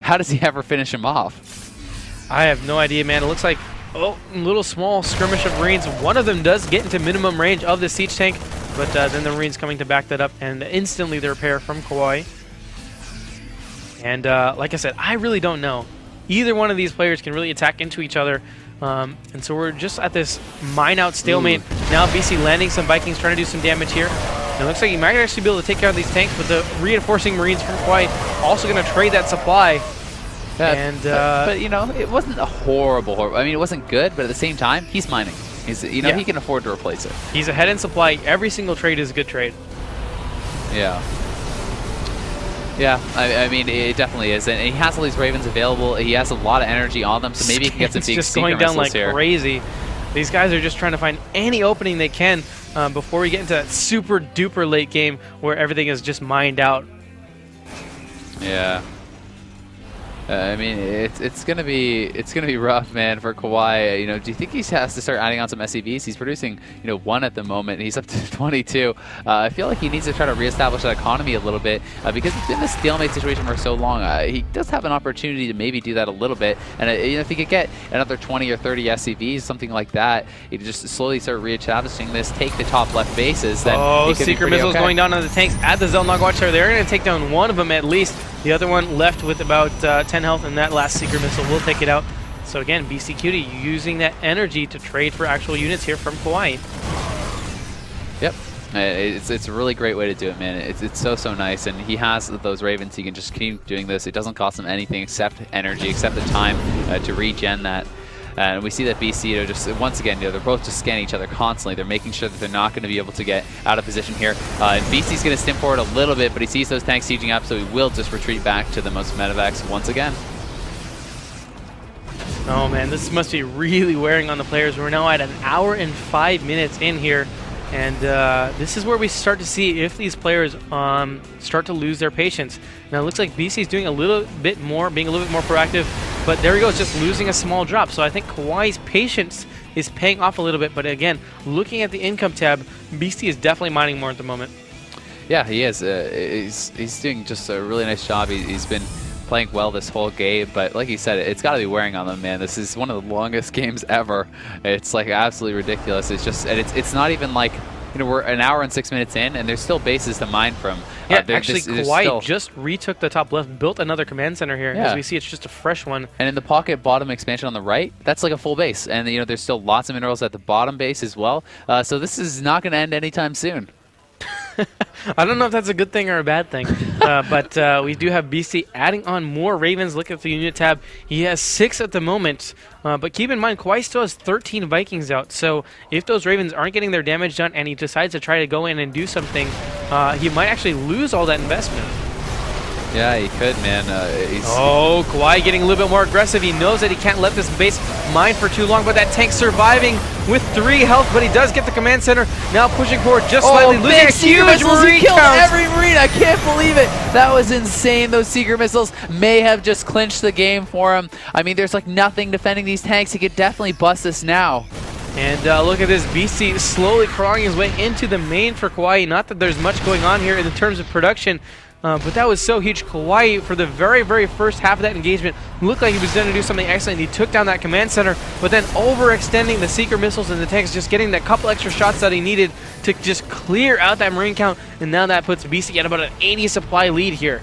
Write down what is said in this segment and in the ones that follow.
how does he ever finish him off? I have no idea, man. It looks like, oh, a little small skirmish of Marines. One of them does get into minimum range of the siege tank, but then the Marines coming to back that up, and instantly the repair from Kawhi. And like I said, I really don't know. Either one of these players can really attack into each other. And so we're just at this mine-out stalemate. Now BC landing some Vikings, trying to do some damage here. And it looks like he might actually be able to take care of these tanks, but the reinforcing Marines from Kawhi also going to trade that supply. And but you know, it wasn't a horrible. I mean, it wasn't good, but at the same time, he's mining. He's, you know, he can afford to replace it. He's ahead in supply. Every single trade is a good trade. Yeah. Yeah, I mean, it definitely is. And he has all these Ravens available. He has a lot of energy on them, so maybe he can get some big just going down like here. Crazy. These guys are just trying to find any opening they can before we get into that super duper late game where everything is just mined out. Yeah. I mean, it's gonna be rough, man, for Kawhi. You know, do you think he has to start adding on some SCVs? He's producing, you know, 1 at the moment. He's up to 22. I feel like he needs to try to reestablish that economy a little bit because it's been this stalemate situation for so long. He does have an opportunity to maybe do that a little bit, and you know, if he could get another 20 or 30 SCVs, something like that, he could just slowly start reestablishing this, take the top left bases. Then Seeker missiles going down on the tanks at the Zelnog Watcher. They're going to take down one of them at least. The other one left with about 10 health, and that last Seeker missile will take it out. So again, Beastyqt using that energy to trade for actual units here from Kawhi. Yep. It's a really great way to do it, man. It's so nice, and he has those Ravens. He can just keep doing this. It doesn't cost him anything except energy, except the time to regen that. And we see that BC, you know, just once again, you know, they're both just scanning each other constantly. They're making sure that they're not going to be able to get out of position here. And BC's going to stim forward a little bit, but he sees those tanks sieging up, so he will just retreat back to the most medevacs once again. Oh man, this must be really wearing on the players. We're now at 1 hour and 5 minutes in here, and this is where we start to see if these players start to lose their patience. Now it looks like BC's doing a little bit more, being a little bit more proactive, but there he goes, just losing a small drop. So I think Kawhi's patience is paying off a little bit, but again, looking at the income tab, BC is definitely mining more at the moment. Yeah, he is. He's doing just a really nice job. He's been playing well this whole game, but like you said, it's got to be wearing on them, man. This is one of the longest games ever. It's like absolutely ridiculous. It's just, and it's not even like, you know, we're 1 hour and 6 minutes in, and there's still bases to mine from. Yeah, actually, Kawhi just retook the top left, built another command center here. As we see, it's just a fresh one. And in the pocket bottom expansion on the right, that's like a full base. And, you know, there's still lots of minerals at the bottom base as well. So this is not going to end anytime soon. I don't know if that's a good thing or a bad thing, but we do have BC adding on more Ravens. Look at the unit tab. He has 6 at the moment, but keep in mind, Kawhi still has 13 Vikings out, so if those Ravens aren't getting their damage done and he decides to try to go in and do something, he might actually lose all that investment. Yeah, he could, man. Oh, Kawhi getting a little bit more aggressive. He knows that he can't let this base mine for too long, but that tank surviving with 3 health, but he does get the command center. Now pushing forward just slightly, losing a huge Marine killed count. Every Marine. I can't believe it. That was insane. Those Seeker missiles may have just clinched the game for him. I mean, there's like nothing defending these tanks. He could definitely bust this now. And look at this, BC slowly crawling his way into the main for Kawhi. Not that there's much going on here in terms of production, but that was so huge. Kawhi, for the very first half of that engagement, looked like he was going to do something excellent. He took down that command center, but then overextending the Seeker missiles and the tanks, just getting that couple extra shots that he needed to just clear out that Marine count, and now that puts BC at about an 80 supply lead here.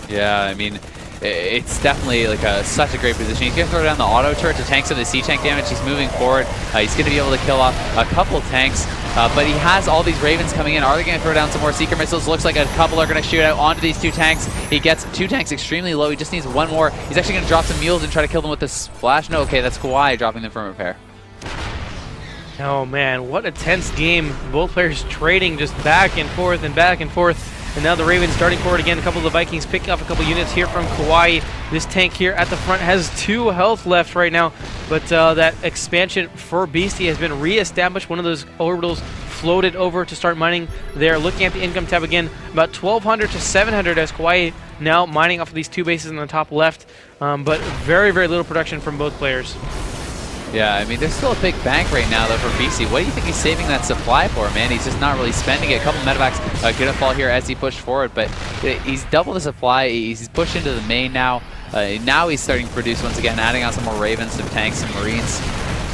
Yeah, I mean, it's definitely like such a great position. He's going to throw down the auto turret to tank some of the siege tank damage. He's moving forward. He's going to be able to kill off a couple tanks, but he has all these Ravens coming in. Are they going to throw down some more Seeker missiles? Looks like a couple are going to shoot out onto these 2 tanks. He gets 2 tanks extremely low. He just needs 1 more. He's actually going to drop some mules and try to kill them with this splash. No, okay, that's Kawhi dropping them from repair. Oh man, what a tense game. Both players trading just back and forth and back and forth. And now the Ravens starting forward again. A couple of the Vikings picking up a couple units here from Kawhi. This tank here at the front has 2 health left right now. But that expansion for Beastie has been re-established. One of those orbitals floated over to start mining there. Looking at the income tab again, about 1,200 to 700 as Kawhi now mining off of these 2 bases on the top left. But very little production from both players. Yeah, I mean, there's still a big bank right now, though, for BC. What do you think he's saving that supply for, man? He's just not really spending it. A couple medevacs going to fall here as he pushed forward, but he's doubled the supply. He's pushed into the main now. Now he's starting to produce once again, adding on some more Ravens, some tanks, some Marines.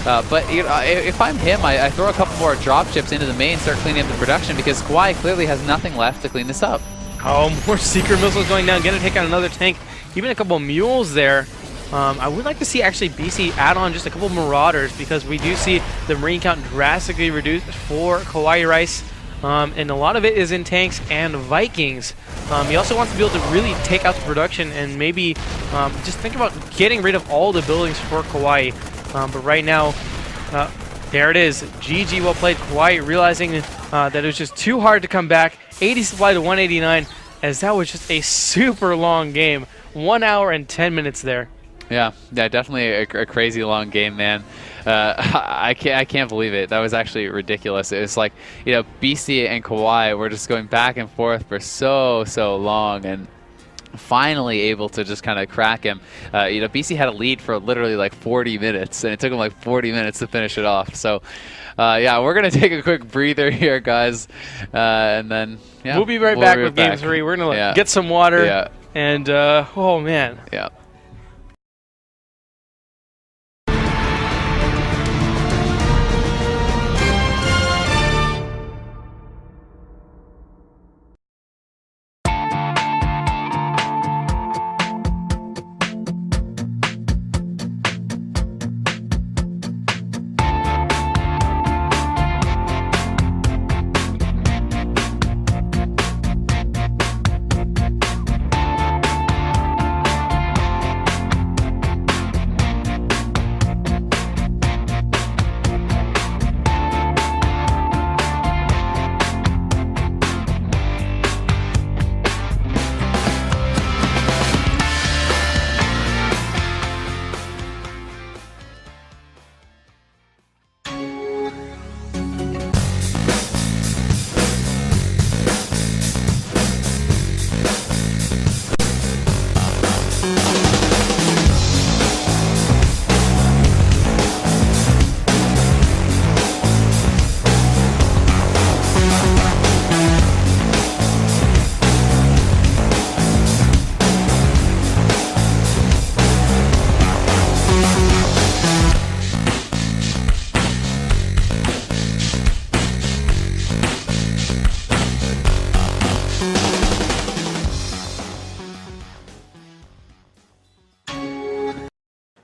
But you know, if I'm him, I throw a couple more drop ships into the main, start cleaning up the production, because Kawhi clearly has nothing left to clean this up. Oh, more Seeker missiles going down, gonna take out another tank, even a couple mules there. I would like to see actually BC add on just a couple Marauders, because we do see the Marine count drastically reduced for KawaiiLighT. And a lot of it is in tanks and Vikings. He also wants to be able to really take out the production and maybe just think about getting rid of all the buildings for Kawhi. But right now, there it is. GG, well played. Kawhi realizing that it was just too hard to come back. 80 supply to 189, as that was just a super long game. 1 hour and 10 minutes there. Yeah, definitely a crazy long game, man. I can't believe it. That was actually ridiculous. It was like, you know, Beasty and Kawhi were just going back and forth for so long, and finally able to just kind of crack him. You know, BC had a lead for literally like 40 minutes, and it took him like 40 minutes to finish it off. So, yeah, we're going to take a quick breather here, guys, and then, yeah. We'll be right back with Game 3. We're going to get some water, and, oh, man. Yeah.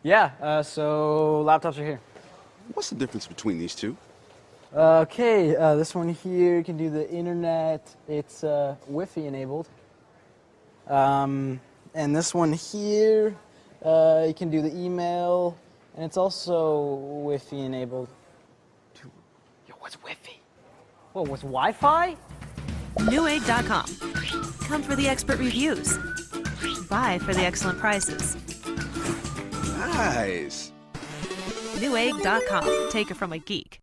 Yeah, so laptops are here. What's the difference between these two? Okay, this one here can do the internet. It's Wi-Fi enabled. And this one here, you can do the email, and it's also Wi-Fi enabled. Yo, what's Wi-Fi? Whoa, what's Wi-Fi? Newegg.com. Come for the expert reviews. Buy for the excellent prices. Nice. Newegg.com. Take it from a geek.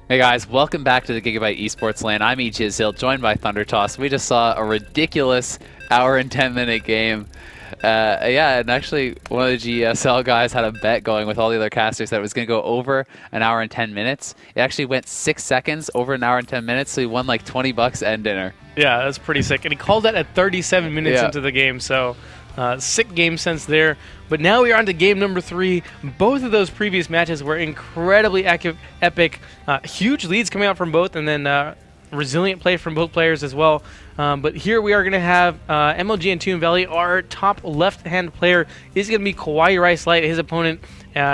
Hey guys, welcome back to the Gigabyte Esports LAN. I'm GESL, joined by Thundertoss. We just saw a ridiculous hour and 10-minute game. Yeah, and actually one of the GESL guys had a bet going with all the other casters that it was going to go over an hour and 10 minutes. It actually went 6 seconds over an hour and 10 minutes, so he won like $20 and dinner. Yeah, that's pretty sick. And he called that at 37 minutes into the game, so sick game sense there. But now we are on to game number 3. Both of those previous matches were incredibly epic. Huge leads coming out from both, and then resilient play from both players as well. But here we are going to have MLG and Toon Valley. Our top left-hand player is going to be KawaiiLight. His opponent,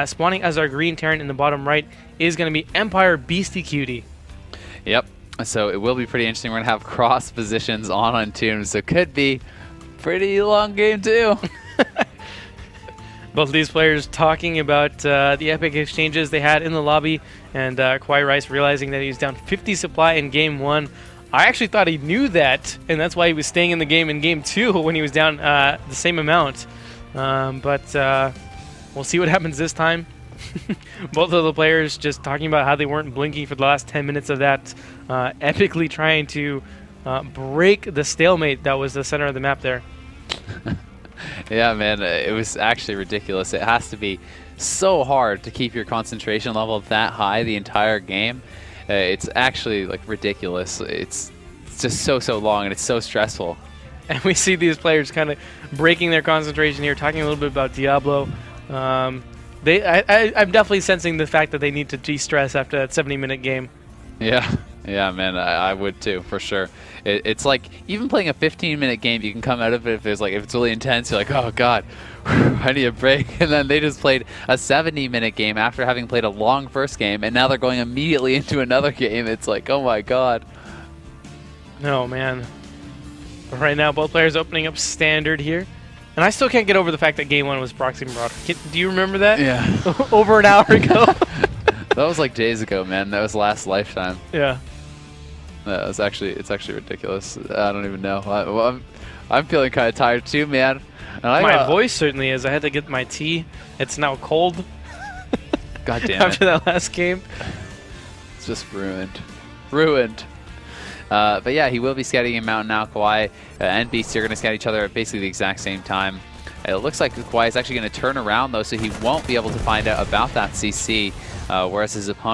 spawning as our green Terran in the bottom right, is going to be Empire Beastyqt. Yep. So it will be pretty interesting. We're going to have cross positions on Toon, so it could be pretty long game too. Both of these players talking about the epic exchanges they had in the lobby, and KawaiiLight realizing that he was down 50 supply in game 1. I actually thought he knew that, and that's why he was staying in the game in game 2 when he was down the same amount. But we'll see what happens this time. Both of the players just talking about how they weren't blinking for the last 10 minutes of that, epically trying to break the stalemate that was the center of the map there. Yeah, man, it was actually ridiculous. It has to be so hard to keep your concentration level that high the entire game. It's actually like ridiculous. It's just so long, and it's so stressful. And we see these players kind of breaking their concentration here, talking a little bit about Diablo. I'm definitely sensing the fact that they need to de-stress after that 70-minute game. Yeah, man, I would too, for sure. It's like, even playing a 15-minute game, you can come out of it if it's really intense. You're like, oh god, I need a break. And then they just played a 70-minute game after having played a long first game, and now they're going immediately into another game. It's like, oh my god. No, man. But right now, both players opening up standard here. And I still can't get over the fact that game 1 was Proxy Marauder. Do you remember that? Yeah. Over an hour ago. That was like days ago, man. That was last lifetime. Yeah. It's actually ridiculous. I don't even know. I'm feeling kind of tired too, man. And my voice certainly is. I had to get my tea. It's now cold. God damn it. After that last game. It's just ruined. But yeah, he will be scouting him out now. Kawhi and Beast are going to scout each other at basically the exact same time. It looks like Kawhi is actually going to turn around though, so he won't be able to find out about that CC, whereas his opponent